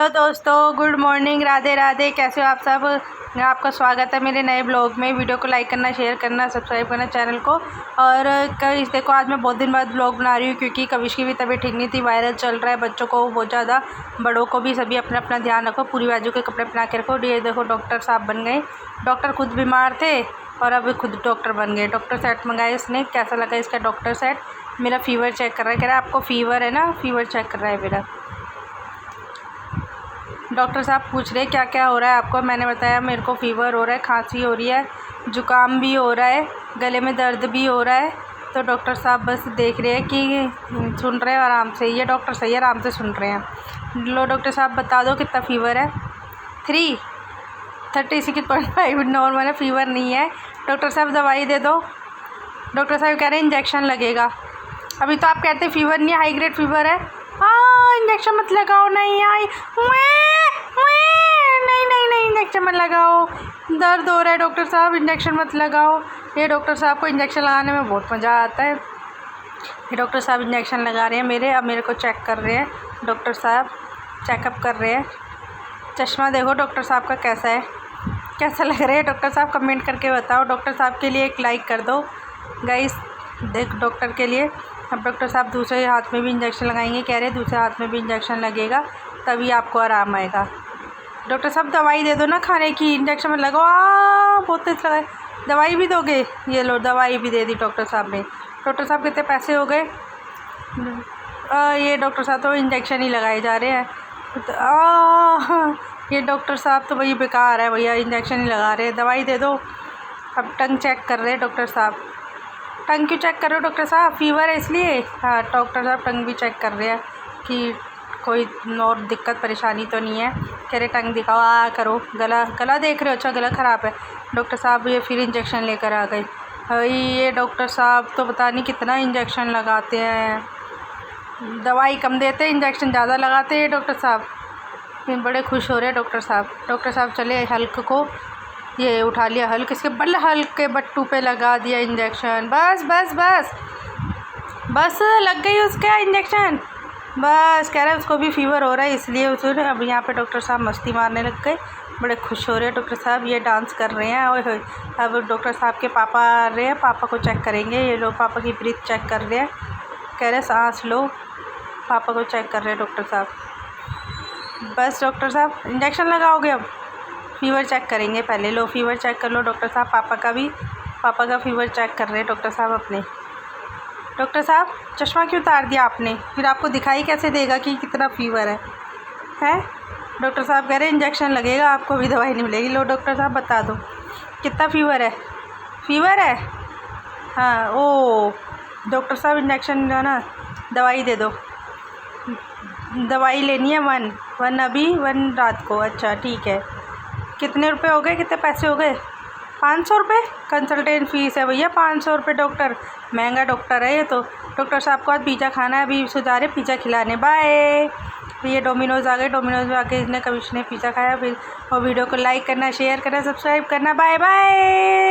तो दोस्तों good morning, Radhe Radhe. कैसे हो आप सब? आपका स्वागत है मेरे नए ब्लॉग में। वीडियो को लाइक करना, शेयर करना, सब्सक्राइब करना चैनल को। और कल देखो, आज मैं बहुत दिन बाद ब्लॉग बना रही हूँ क्योंकि कविश की भी तबीयत ठीक नहीं थी। वायरल चल रहा है, बच्चों को बहुत ज़्यादा, बड़ों को भी। सभी अपना अपना ध्यान रखो, पूरी बाजू के कपड़े पहना के रखो। ये देखो डॉक्टर साहब बन गए। डॉक्टर खुद बीमार थे और अब खुद डॉक्टर बन गए। डॉक्टर सेट मंगाए इसने। कैसा लगा इसका डॉक्टर सेट? मेरा फ़ीवर चेक कर रहा है, कह रहा है आपको फ़ीवर है ना, फ़ीवर चेक कर रहा है मेरा। डॉक्टर साहब पूछ रहे क्या क्या हो रहा है आपको। मैंने बताया मेरे को फ़ीवर हो रहा है, खांसी हो रही है, ज़ुकाम भी हो रहा है, गले में दर्द भी हो रहा है। तो डॉक्टर साहब बस देख रहे हैं कि सुन रहे हैं आराम से। ये डॉक्टर सही है, आराम से सुन रहे हैं। लो डॉक्टर साहब बता दो कितना फ़ीवर है। 36.5 नॉर्मल है, फ़ीवर नहीं है। डॉक्टर साहब दवाई दे दो। डॉक्टर साहब कह रहे हैं इंजेक्शन लगेगा। अभी तो आप कहते फ़ीवर नहीं है, हाई ग्रेड फ़ीवर है। इंजेक्शन मत लगाओ। नहीं आई नहीं, इंजेक्शन मत लगाओ, दर्द हो रहा है। डॉक्टर साहब इंजेक्शन मत लगाओ। ये डॉक्टर साहब को इंजेक्शन लगाने में बहुत मज़ा आता है। ये डॉक्टर साहब इंजेक्शन लगा रहे हैं मेरे। अब मेरे को चेक कर रहे हैं डॉक्टर साहब, चेकअप कर रहे हैं। चश्मा देखो डॉक्टर साहब का कैसा है, कैसा लग रहा है डॉक्टर साहब? कमेंट करके बताओ। डॉक्टर साहब के लिए एक लाइक कर दो गाइस, देख डॉक्टर के लिए। अब डॉक्टर साहब दूसरे हाथ में भी इंजेक्शन लगाएंगे, कह रहे हैं दूसरे हाथ में भी इंजेक्शन लगेगा तभी आपको आराम आएगा। डॉक्टर साहब दवाई दे दो ना खाने की, इंजेक्शन में लगाओ। बहुत तेज लगा है। दवाई भी दोगे? ये लो, दवाई भी दे दी डॉक्टर साहब ने। डॉक्टर साहब कितने पैसे हो गए? ये डॉक्टर साहब तो इंजेक्शन ही लगाए जा रहे हैं। ये डॉक्टर साहब तो भैया बेकार है भैया, इंजेक्शन ही लगा रहे हैं। दवाई दे दो। अब टंग चेक कर रहे हैं डॉक्टर साहब। टंग क्यों चेक कर रहे हो डॉक्टर साहब? फ़ीवर है इसलिए? हाँ, डॉक्टर साहब टंग भी चेक कर रहे हैं कि कोई और दिक्कत परेशानी तो नहीं है। कह रहे टंग दिखाओ, करो। गला देख रहे हो? अच्छा, गला ख़राब है। डॉक्टर साहब ये फिर इंजेक्शन लेकर आ गए। ये डॉक्टर साहब तो पता नहीं कितना इंजेक्शन लगाते हैं। दवाई कम देते हैं, इंजेक्शन ज़्यादा लगाते हैं डॉक्टर साहब। बड़े खुश हो रहे हैं डॉक्टर साहब। डॉक्टर साहब चले हल्क को, ये उठा लिया हल्क, इसके बल्ले हल्क के बट्टू पे लगा दिया इंजेक्शन। बस बस बस बस लग गई उसका इंजेक्शन। बस कह रहे हैं उसको भी फ़ीवर हो रहा है इसलिए उसने। अब यहाँ पे डॉक्टर साहब मस्ती मारने लग गए, बड़े खुश हो रहे हैं डॉक्टर साहब। ये डांस कर रहे हैं। और अब डॉक्टर साहब के पापा आ रहे हैं, पापा को चेक करेंगे। ये लोग पापा की ब्रीथ चेक कर रहे हैं, कह रहे सांस लो। पापा को चेक कर रहे हैं डॉक्टर साहब। बस डॉक्टर साहब इंजेक्शन लगाओगे? अब फ़ीवर चेक करेंगे पहले। लो फ़ीवर चेक कर लो डॉक्टर साहब। पापा का फ़ीवर चेक कर रहे हैं डॉक्टर साहब अपने। डॉक्टर साहब चश्मा क्यों उतार दिया आपने? फिर आपको दिखाई कैसे देगा कि कितना फ़ीवर है? हैं? डॉक्टर साहब कह रहे हैं इंजेक्शन लगेगा, आपको भी दवाई नहीं मिलेगी। लो डॉक्टर साहब बता दो कितना फ़ीवर है? फ़ीवर है? हाँ। ओ डॉक्टर साहब इंजेक्शन जो है ना, दवाई दे दो। दवाई लेनी है 1 अभी, 1 रात को। अच्छा ठीक है। कितने रुपए हो गए, कितने पैसे हो गए? 500 रुपये कंसल्टेंट फ़ीस है भैया। 500 रुपये डॉक्टर, महंगा डॉक्टर है ये तो। डॉक्टर साहब को आज पिज़्ज़ा खाना है, अभी सुधारे पिज़्ज़ा खिलाने। बाय। ये डोमिनोज़ आ गए, डोमिनोज़ में आके इसने कविश ने पिज़्ज़ा खाया। फिर और वीडियो को लाइक करना, शेयर करना, सब्सक्राइब करना। Bye bye.